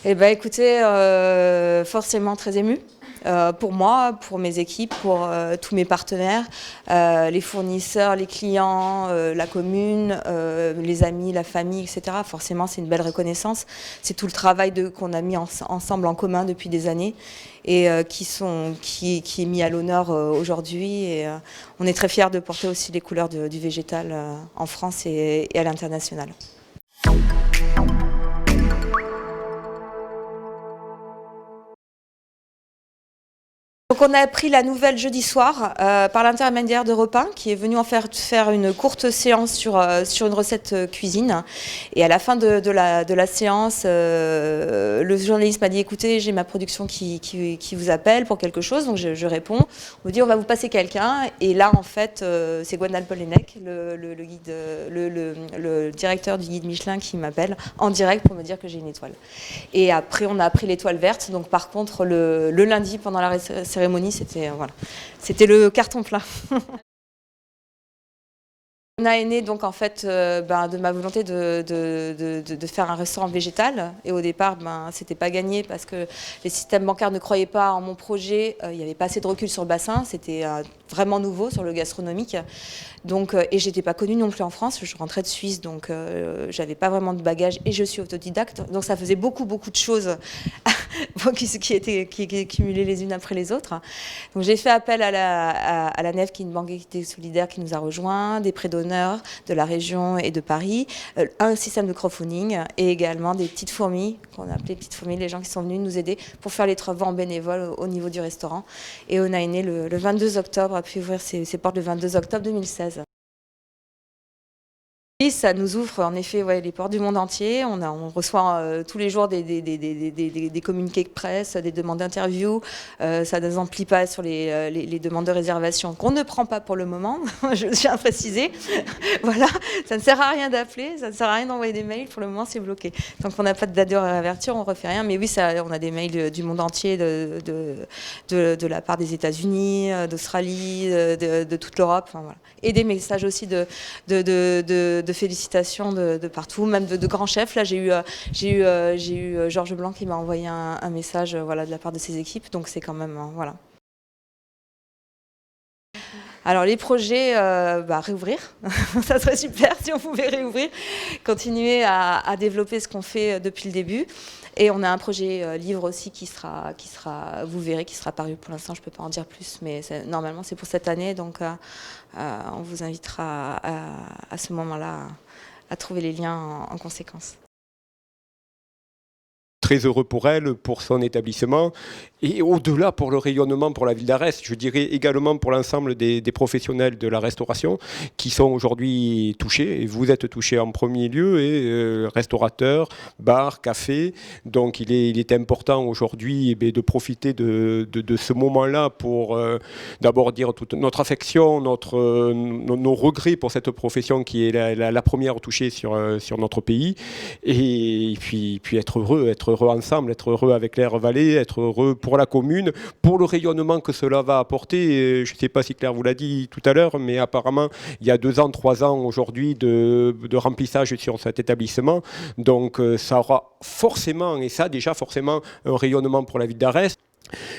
Eh ben, écoutez, forcément très émue. Pour moi, pour mes équipes, pour tous mes partenaires, les fournisseurs, les clients, la commune, les amis, la famille, etc. Forcément, c'est une belle reconnaissance. C'est tout le travail qu'on a mis ensemble en commun depuis des années et qui est mis à l'honneur aujourd'hui. Et on est très fiers de porter aussi les couleurs du végétal en France et à l'international. Donc on a appris la nouvelle jeudi soir par l'intermédiaire d'Europe 1 qui est venu en faire une courte séance sur une recette cuisine. Et à la fin de la séance, le journaliste m'a dit écoutez, j'ai ma production qui vous appelle pour quelque chose. Donc je réponds. On me dit on va vous passer quelqu'un. Et là en fait c'est Gwendal Polenec, le directeur du guide Michelin qui m'appelle en direct pour me dire que j'ai une étoile. Et après on a appris l'étoile verte. Donc par contre le lundi pendant la cérémonie, c'était le carton plein. Ona est née donc en fait de ma volonté de faire un restaurant végétal. Et au départ, c'était pas gagné parce que les systèmes bancaires ne croyaient pas en mon projet. Il n'y avait pas assez de recul sur le bassin. C'était vraiment nouveau sur le gastronomique. Donc, et j'étais pas connue non plus en France. Je rentrais de Suisse, donc j'avais pas vraiment de bagages et je suis autodidacte. Donc ça faisait beaucoup de choses qui étaient cumulées les unes après les autres. Donc j'ai fait appel à la Nef, qui est une banque d'équité solidaire qui nous a rejoints, des prêts d'honneur de la région et de Paris, un système de crowdfunding et également des petites fourmis, qu'on a appelées petites fourmis, les gens qui sont venus nous aider pour faire les travaux en bénévole au niveau du restaurant. Et on a né le 22 octobre, a pu ouvrir ses portes le 22 octobre 2016. Oui, ça nous ouvre en effet les portes du monde entier. On reçoit tous les jours des communiqués de presse, des demandes d'interview. Ça ne nous emplit pas sur les demandes de réservation qu'on ne prend pas pour le moment, je tiens à préciser. Voilà, ça ne sert à rien d'appeler, ça ne sert à rien d'envoyer des mails. Pour le moment, c'est bloqué. Tant qu'on n'a pas de date de réavertir, on ne refait rien. Mais oui, on a des mails du monde entier, de la part des États-Unis, d'Australie, de toute l'Europe. Enfin, voilà. Et des messages aussi de félicitations de partout, même de grands chefs. Là, j'ai eu Georges Blanc qui m'a envoyé un message de la part de ses équipes, donc c'est quand même voilà. Alors les projets, réouvrir, ça serait super si on pouvait réouvrir, continuer à développer ce qu'on fait depuis le début. Et on a un projet livre aussi qui sera, vous verrez, qui sera paru. Pour l'instant, je ne peux pas en dire plus, mais normalement c'est pour cette année, donc on vous invitera à ce moment-là à trouver les liens en conséquence. Très heureux pour elle, pour son établissement et au-delà pour le rayonnement pour la ville d'Arès, je dirais également pour l'ensemble des professionnels de la restauration qui sont aujourd'hui touchés, et vous êtes touchés en premier lieu, et restaurateurs, bars, cafés. Donc il est important aujourd'hui de profiter de ce moment-là pour d'abord dire toute notre affection, nos regrets pour cette profession qui est la première touchée sur notre pays, et puis être heureux ensemble, être heureux avec l'Aire Vallée, être heureux pour la commune, pour le rayonnement que cela va apporter. Et je ne sais pas si Claire vous l'a dit tout à l'heure, mais apparemment, il y a 2 ans, 3 ans aujourd'hui de remplissage sur cet établissement. Donc ça aura forcément, et ça déjà forcément, un rayonnement pour la ville d'Arès.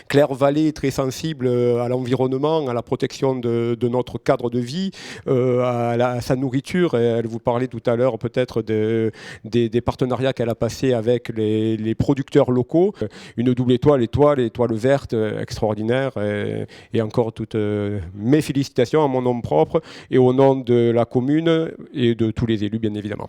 Claire Vallée est très sensible à l'environnement, à la protection de notre cadre de vie, à sa nourriture. Et elle vous parlait tout à l'heure peut-être des partenariats qu'elle a passés avec les producteurs locaux. Une double étoile verte extraordinaire. Et encore toutes mes félicitations à mon nom propre et au nom de la commune et de tous les élus, bien évidemment.